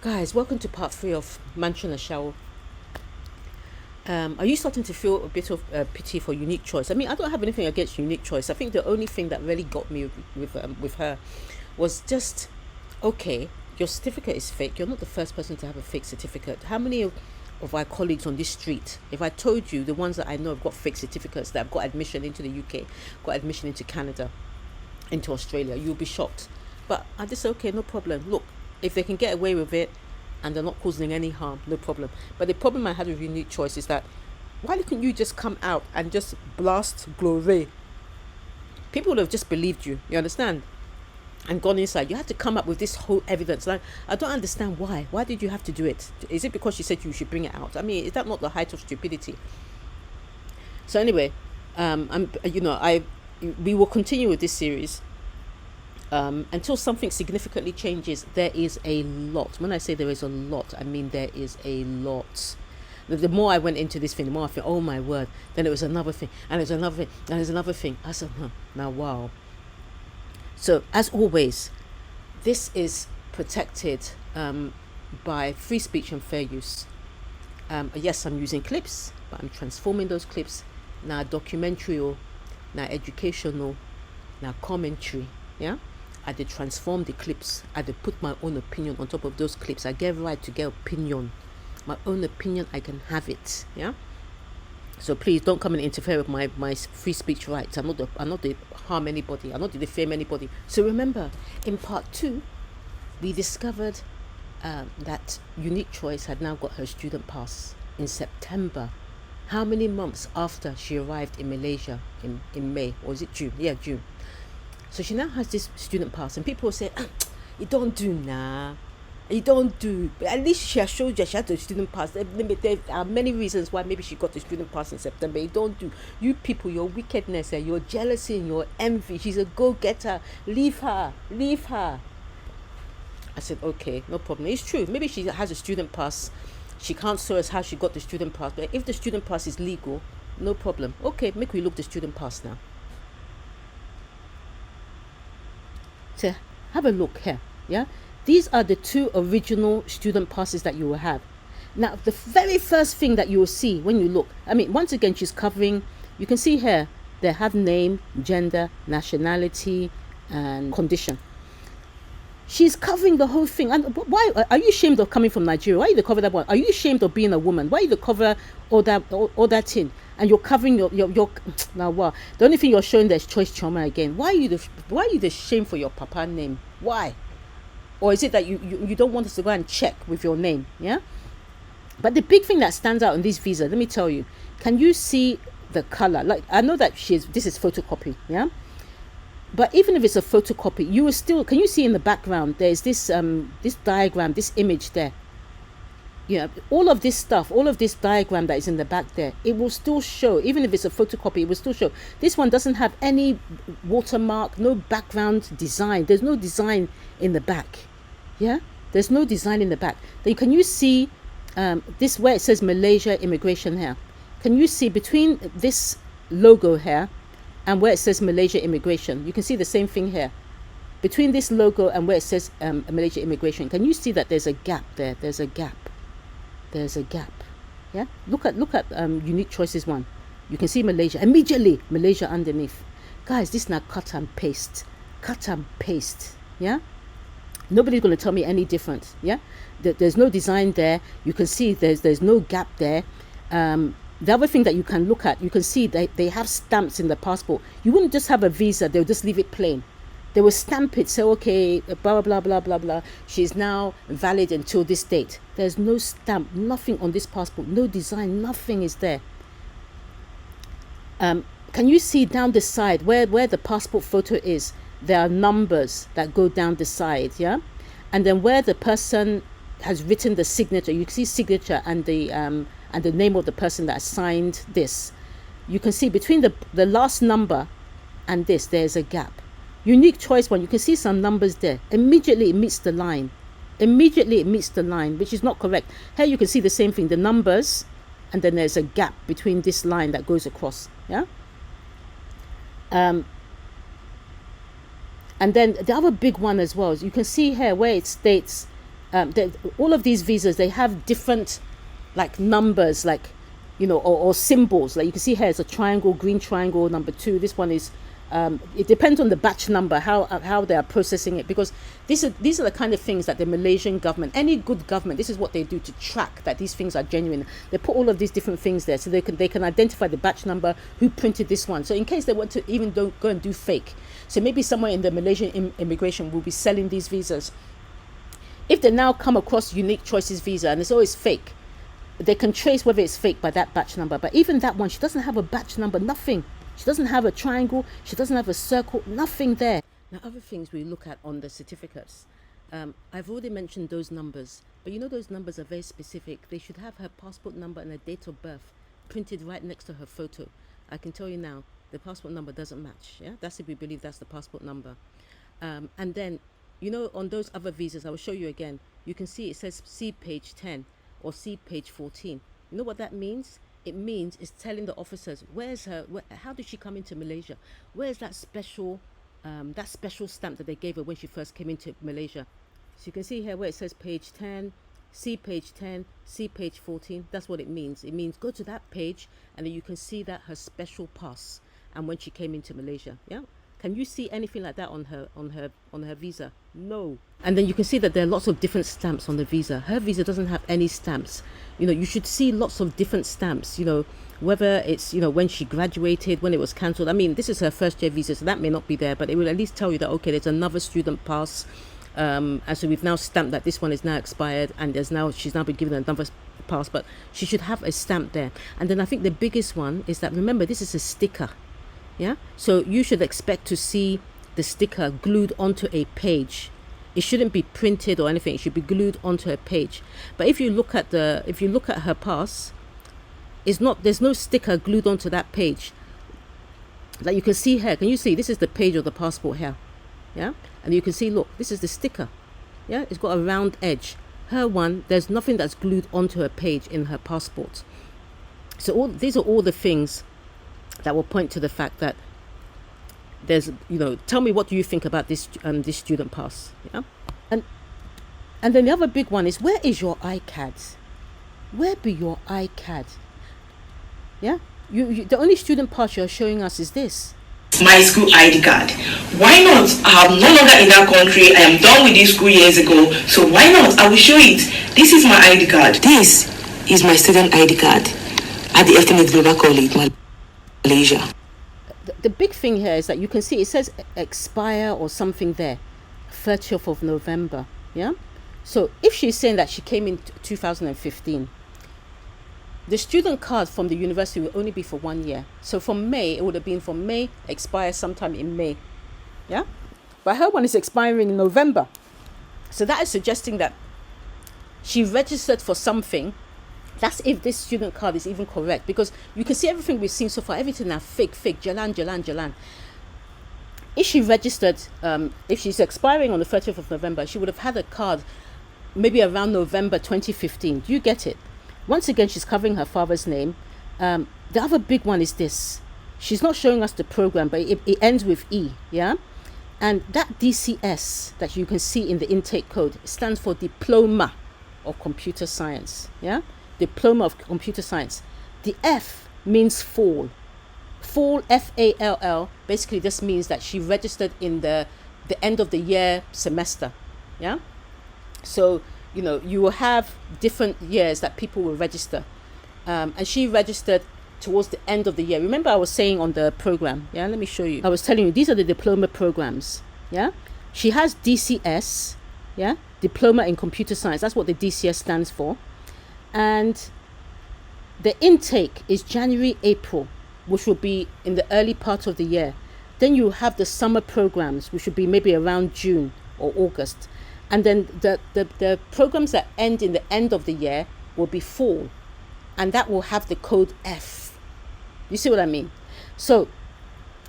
Guys, welcome to part 3 of Mansion Ashawo. Are you starting to feel a bit of pity for Unique Choice? I mean, I don't have anything against Unique Choice. I think the only thing that really got me with her was just, okay, your certificate is fake. You're not the first person to have a fake certificate. How many of our colleagues on this street, if I told you the ones that I know have got fake certificates, that have got admission into the UK, got admission into Canada, into Australia, you'll be shocked. But I just say, okay, no problem. Look, if they can get away with it and they're not causing any harm, no problem. But the problem I had with Unique Choice is that why couldn't you just come out and just blast glory? People would have just believed you, you understand? And gone inside. You had to come up with this whole evidence. Like, I don't understand why. Why did you have to do it? Is it because she said you should bring it out? I mean, is that not the height of stupidity? So anyway, we will continue with this series. Until something significantly changes. There is a lot. When I say there is a lot, I mean there is a lot. The more I went into this thing, the more I feel, oh my word. Then it was another thing, and there's another thing, and there's another thing. I said, now wow. So as always, this is protected by free speech and fair use. Yes, I'm using clips, but I'm transforming those clips now documentary, now educational, now commentary. Yeah. I did transform the clips. I did put my own opinion on top of those clips. I get right to get opinion. My own opinion, I can have it. Yeah. So please don't come and interfere with my free speech rights. I'm not to harm anybody. I'm not to defame anybody. So remember, in part 2, we discovered that Unique Choice had now got her student pass in September. How many months after she arrived in Malaysia in May? Or is it June? Yeah, June. So she now has this student pass, and people say, you don't do now. You don't do. But at least she has showed you she had the student pass. There are many reasons why maybe she got the student pass in September. You don't do. You people, your wickedness and your jealousy and your envy. She's a go-getter. Leave her. Leave her. I said, okay, no problem. It's true. Maybe she has a student pass. She can't show us how she got the student pass. But if the student pass is legal, no problem. Okay, make we look the student pass now. So have a look here. Yeah, these are the 2 original student passes that you will have. Now the very first thing that you will see when you look, I mean, once again, she's covering, you can see here they have name, gender, nationality and condition. She's covering the whole thing. And why are you ashamed of coming from Nigeria? Why are you the cover that one? Are you ashamed of being a woman? Why are you the cover all that thing? And you're covering your now what? The only thing you're showing there's choice trauma again. Why are you the shame for your papa name? Why? Or is it that you don't want us to go and check with your name? Yeah. But the big thing that stands out on this visa, let me tell you, can you see the color? Like, I know that this is photocopy. Yeah. But even if it's a photocopy, you will still, can you see in the background, there's this diagram, this image there. Yeah, all of this stuff, all of this diagram that is in the back there, it will still show. Even if it's a photocopy, it will still show. This one doesn't have any watermark, no background design. There's no design in the back. Yeah, there's no design in the back. Then can you see this where it says Malaysia immigration here? Can you see between this logo here and where it says Malaysia immigration? You can see the same thing here. Between this logo and where it says Malaysia immigration, can you see that there's a gap there? There's a gap. There's a gap. Yeah. Look at Unique Choices one. You can see Malaysia immediately. Malaysia underneath. Guys, this is not cut and paste. Cut and paste. Yeah. Nobody's going to tell me any different. Yeah. There's no design there. You can see there's no gap there. The other thing that you can look at, you can see they have stamps in the passport. You wouldn't just have a visa, they'll just leave it plain. They will stamp it, say, okay, blah, blah, blah, blah, blah. She's now valid until this date. There's no stamp, nothing on this passport, no design, nothing is there. Can you see down the side where the passport photo is? There are numbers that go down the side, yeah? And then where the person has written the signature, you can see signature and the name of the person that signed this. You can see between the last number and this, there's a gap. Unique Choice one, you can see some numbers there. Immediately it meets the line. Immediately it meets the line, which is not correct. Here you can see the same thing, the numbers, and then there's a gap between this line that goes across. Yeah. And then the other big one as well is you can see here where it states all of these visas, they have different like numbers, like, or symbols. Like you can see here, it's a triangle, green triangle, number 2. This one is, it depends on the batch number, how they are processing it, because these are the kind of things that the Malaysian government, any good government, this is what they do to track that these things are genuine. They put all of these different things there so they can identify the batch number, who printed this one. So in case they want to even go and do fake, so maybe somewhere in the Malaysian immigration will be selling these visas. If they now come across Unique Choices visa and it's always fake, they can trace whether it's fake by that batch number. But even that one, she doesn't have a batch number, nothing. She doesn't have a triangle, she doesn't have a circle, nothing there. Now, other things we look at on the certificates. I've already mentioned those numbers, but those numbers are very specific. They should have her passport number and her date of birth printed right next to her photo. I can tell you now, the passport number doesn't match. Yeah, that's if we believe that's the passport number. And then, on those other visas, I will show you again. You can see it says see page 10 or see page 14. You know what that means? It means it's telling the officers, how did she come into Malaysia? Where's that special stamp that they gave her when she first came into Malaysia? So you can see here where it says page 10, see page 10, see page 14. That's what it means. It means go to that page and then you can see that her special pass and when she came into Malaysia. Yeah. Can you see anything like that on her visa? No. And then you can see that there are lots of different stamps on the visa. Her visa doesn't have any stamps. You should see lots of different stamps, whether it's, when she graduated, when it was cancelled. I mean, this is her first year visa, so that may not be there, but it will at least tell you that, okay, there's another student pass. And so we've now stamped that this one is now expired and she's now been given another pass, but she should have a stamp there. And then I think the biggest one is that, remember, this is a sticker. Yeah, so you should expect to see the sticker glued onto a page. It shouldn't be printed or anything. It should be glued onto a page. But if you look at her pass, there's no sticker glued onto that page. Like you can see here. Can you see? This is the page of the passport here. Yeah, and you can see. Look, this is the sticker. Yeah, it's got a round edge. Her one, there's nothing that's glued onto her page in her passport. So these are all the things that will point to the fact that there's, tell me, what do you think about this student pass? Yeah, and then the other big one is, where is your iCAD? Where be your iCAD? Yeah, you the only student pass you're showing us is this. My school ID card. Why not? I'm no longer in that country. I am done with this school years ago. So why not? I will show it. This is my ID card. This is my student ID card at the Estimate Global College, Malaysia. The big thing here is that you can see it says expire or something there, 30th of November. Yeah. So if she's saying that she came in 2015, the student card from the university will only be for 1 year. So from May, it would have been from May, expire sometime in May. Yeah. But her one is expiring in November. So that is suggesting that she registered for something. That's if this student card is even correct, because you can see everything we've seen so far, everything now fake, jalan. If she registered, if she's expiring on the 30th of November, she would have had a card maybe around November 2015. Do you get it? Once again, she's covering her father's name. The other big one is this. She's not showing us the program, but it ends with E, yeah? And that DCS that you can see in the intake code stands for Diploma of Computer Science, yeah? Diploma of Computer Science. The F means fall. Fall, F-A-L-L, basically this means that she registered in the end of the year semester, yeah? So, you will have different years that people will register. And she registered towards the end of the year. Remember I was saying on the program, yeah? Let me show you. I was telling you, these are the diploma programs, yeah? She has DCS, yeah? Diploma in Computer Science. That's what the DCS stands for. And the intake is January, April, which will be in the early part of the year. Then you have the summer programs, which would be maybe around June or August. And then the programs that end in the end of the year will be fall. And that will have the code F. You see what I mean? So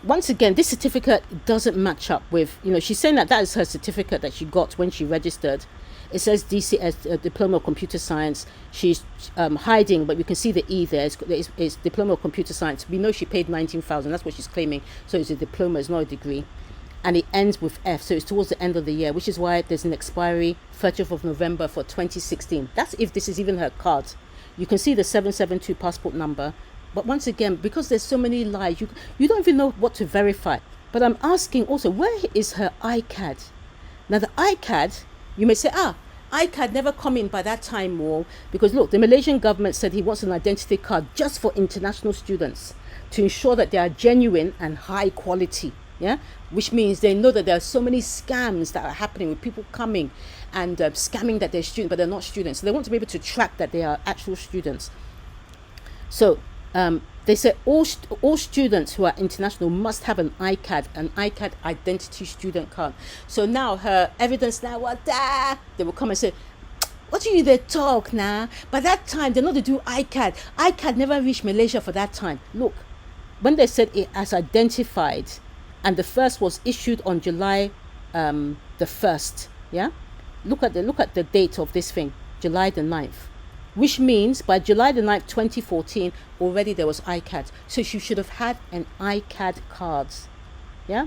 once again, this certificate doesn't match up with, she's saying that is her certificate that she got when she registered. It says DCS, Diploma of Computer Science. She's hiding, but you can see the E there. It's Diploma of Computer Science. We know she paid 19,000. That's what she's claiming. So it's a diploma, it's not a degree. and it ends with F, so it's towards the end of the year, which is why there's an expiry 30th of November for 2016. That's if this is even her card. You can see the 772 passport number, but once again, because there's so many lies, you don't even know what to verify. But I'm asking also, where is her ICAD? Now the ICAD, you may say, ICAD never come in by that time, or because look, the Malaysian government said he wants an identity card just for international students to ensure that they are genuine and high quality. Yeah, which means they know that there are so many scams that are happening with people coming and scamming that they're students, but they're not students. So they want to be able to track that they are actual students. So they said all students who are international must have an ICAD identity student card. So now her evidence now, they will come and say, what do you they talk now? By that time, they're not to do ICAD. ICAD never reached Malaysia for that time. Look, when they said it as identified, and the first was issued on July the 1st, yeah? Look at the date of this thing, July the 9th. Which means by July the 9th, 2014, already there was ICAD. So she should have had an ICAD card, yeah?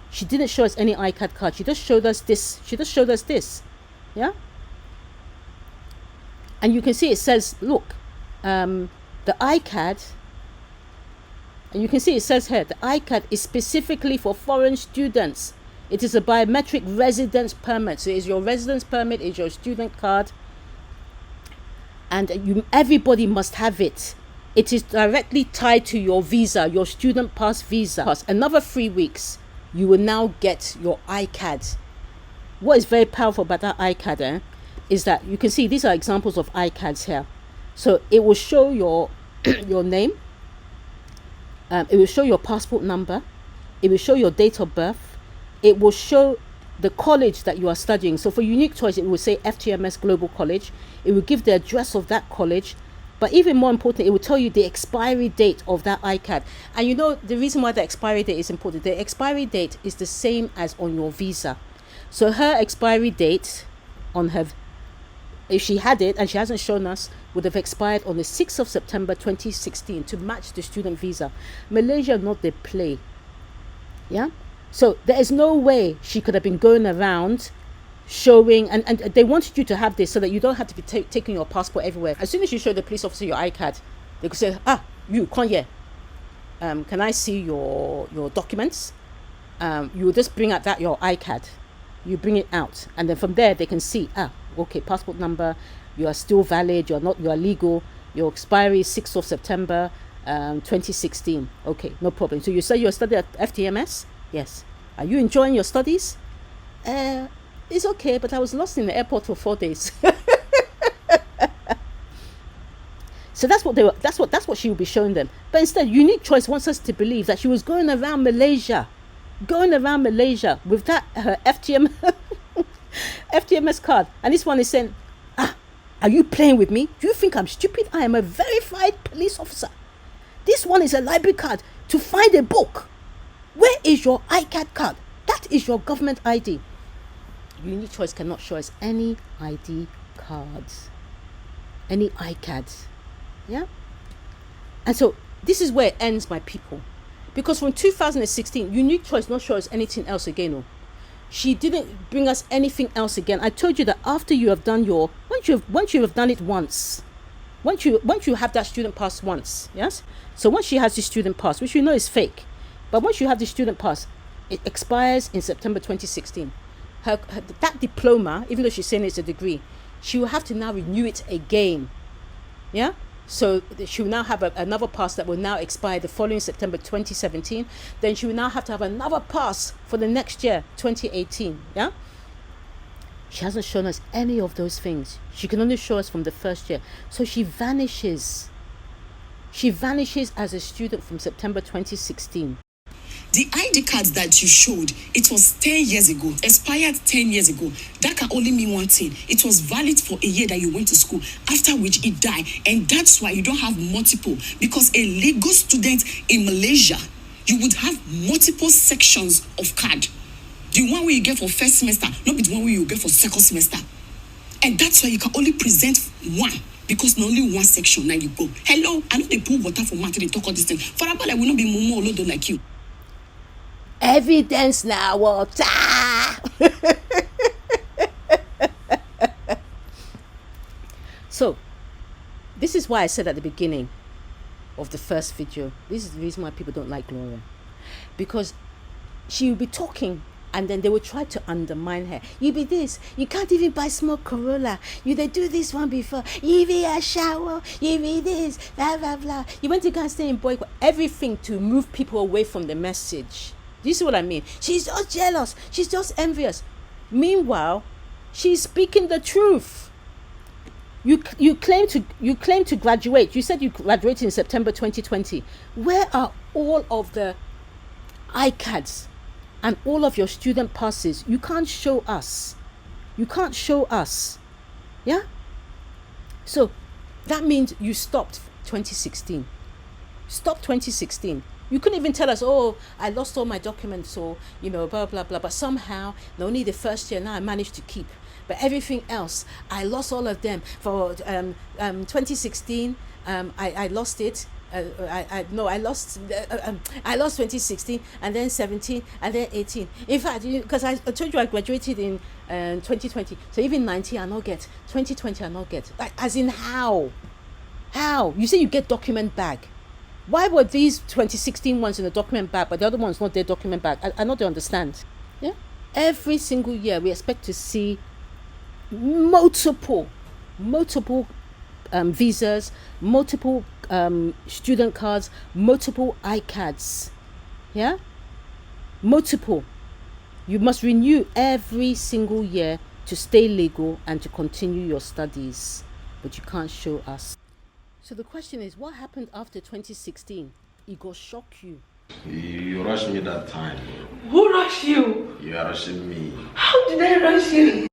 She didn't show us any ICAD card. She just showed us this, yeah? And you can see it says, look, the ICAD, and you can see it says here, the ICAD is specifically for foreign students. It is a biometric residence permit. So it's your residence permit, it's your student card, and everybody must have it. It is directly tied to your visa, your student pass visa. Another 3 weeks, you will now get your ICAD. What is very powerful about that ICAD is that you can see these are examples of ICADs here. So it will show your your name. It will show your passport number. It will show your date of birth. It will show the college that you are studying. So for Unique Choice, it will say FTMS Global College. It will give the address of that college. But even more important, it will tell you the expiry date of that ICAD. And you know the reason why the expiry date is important. The expiry date is the same as on your visa. So her expiry date on her, if she had it and she hasn't shown us, would have expired on the 6th of September 2016 to match the student visa. Malaysia not the play. Yeah? So there is no way she could have been going around showing, and they wanted you to have this so that you don't have to be taking your passport everywhere. As soon as you show the police officer your ICAD, they could say, you come here. Can I see your documents? You will just bring out that your ICAD. You bring it out, and then from there they can see, okay, passport number, you are still valid, you are legal, your expiry is 6th of September 2016. Okay, no problem. So you say you're studying at FTMS? Yes. Are you enjoying your studies? It's okay, but I was lost in the airport for 4 days. So that's what she will be showing them. But instead, Unique Choice wants us to believe that she was going around Malaysia with that her FTMS card. And this one is saying, are you playing with me? Do you think I'm stupid? I am a verified police officer. This one is a library card to find a book. Where is your ICAD card? That is your government ID. Unique Choice cannot show us any ID cards, any ICADs. Yeah? And so this is where it ends, my people. Because from 2016, Unique Choice not show us anything else again. No. She didn't bring us anything else again. I told you that after you have done once you have done it once, once you have that student pass once, yes? So once she has the student pass, which we know is fake, but once you have the student pass, it expires in September 2016. Her that diploma, even though she's saying it's a degree, she will have to now renew it again. Yeah? So she will now have another pass that will now expire the following September 2017. Then she will now have to have another pass for the next year, 2018. Yeah? She hasn't shown us any of those things. She can only show us from the first year. So she vanishes. She vanishes as a student from September 2016. The ID card that you showed, it was 10 years ago, expired 10 years ago. That can only mean one thing. It was valid for a year that you went to school, after which it died. And that's why you don't have multiple. Because a legal student in Malaysia, you would have multiple sections of card. The one where you get for first semester, not the one where you get for second semester. And that's why you can only present one. Because not only one section, now you go. Hello, I know they pour water for matter, they talk all this thing. For example, I will not be Momo Olodo like you. Evidence now, water. So, this is why I said at the beginning of the first video, this is the reason why people don't like Gloria. Because she will be talking and then they will try to undermine her. You be this, you can't even buy small Corolla. They do this one before. You be Ashawo, you be this, blah, blah, blah. You went to go and stay in boycott. Everything to move people away from the message. Do you see what I mean? She's just jealous. She's just envious. Meanwhile, she's speaking the truth. You claim to graduate. You said you graduated in September 2020. Where are all of the iCads and all of your student passes? You can't show us. You can't show us. Yeah? So that means you stopped 2016. Stop 2016. You couldn't even tell us, oh, I lost all my documents, so, blah, blah, blah. But somehow, only the first year now I managed to keep. But everything else, I lost all of them. For 2016, I lost it. I lost 2016, and then 17, and then 18. In fact, because I told you I graduated in 2020, so even 19 I not get, 2020 I not get. Like, as in how? How? You say you get document back. Why were these 2016 ones in the document bag, but the other ones not their document bag? I not understand. Yeah. Every single year we expect to see multiple visas, multiple student cards, multiple iCads. Yeah. Multiple. You must renew every single year to stay legal and to continue your studies, but you can't show us. So the question is, what happened after 2016? It got shock you. You rushed me that time. Who rushed you? You are rushing me. How did I rush you?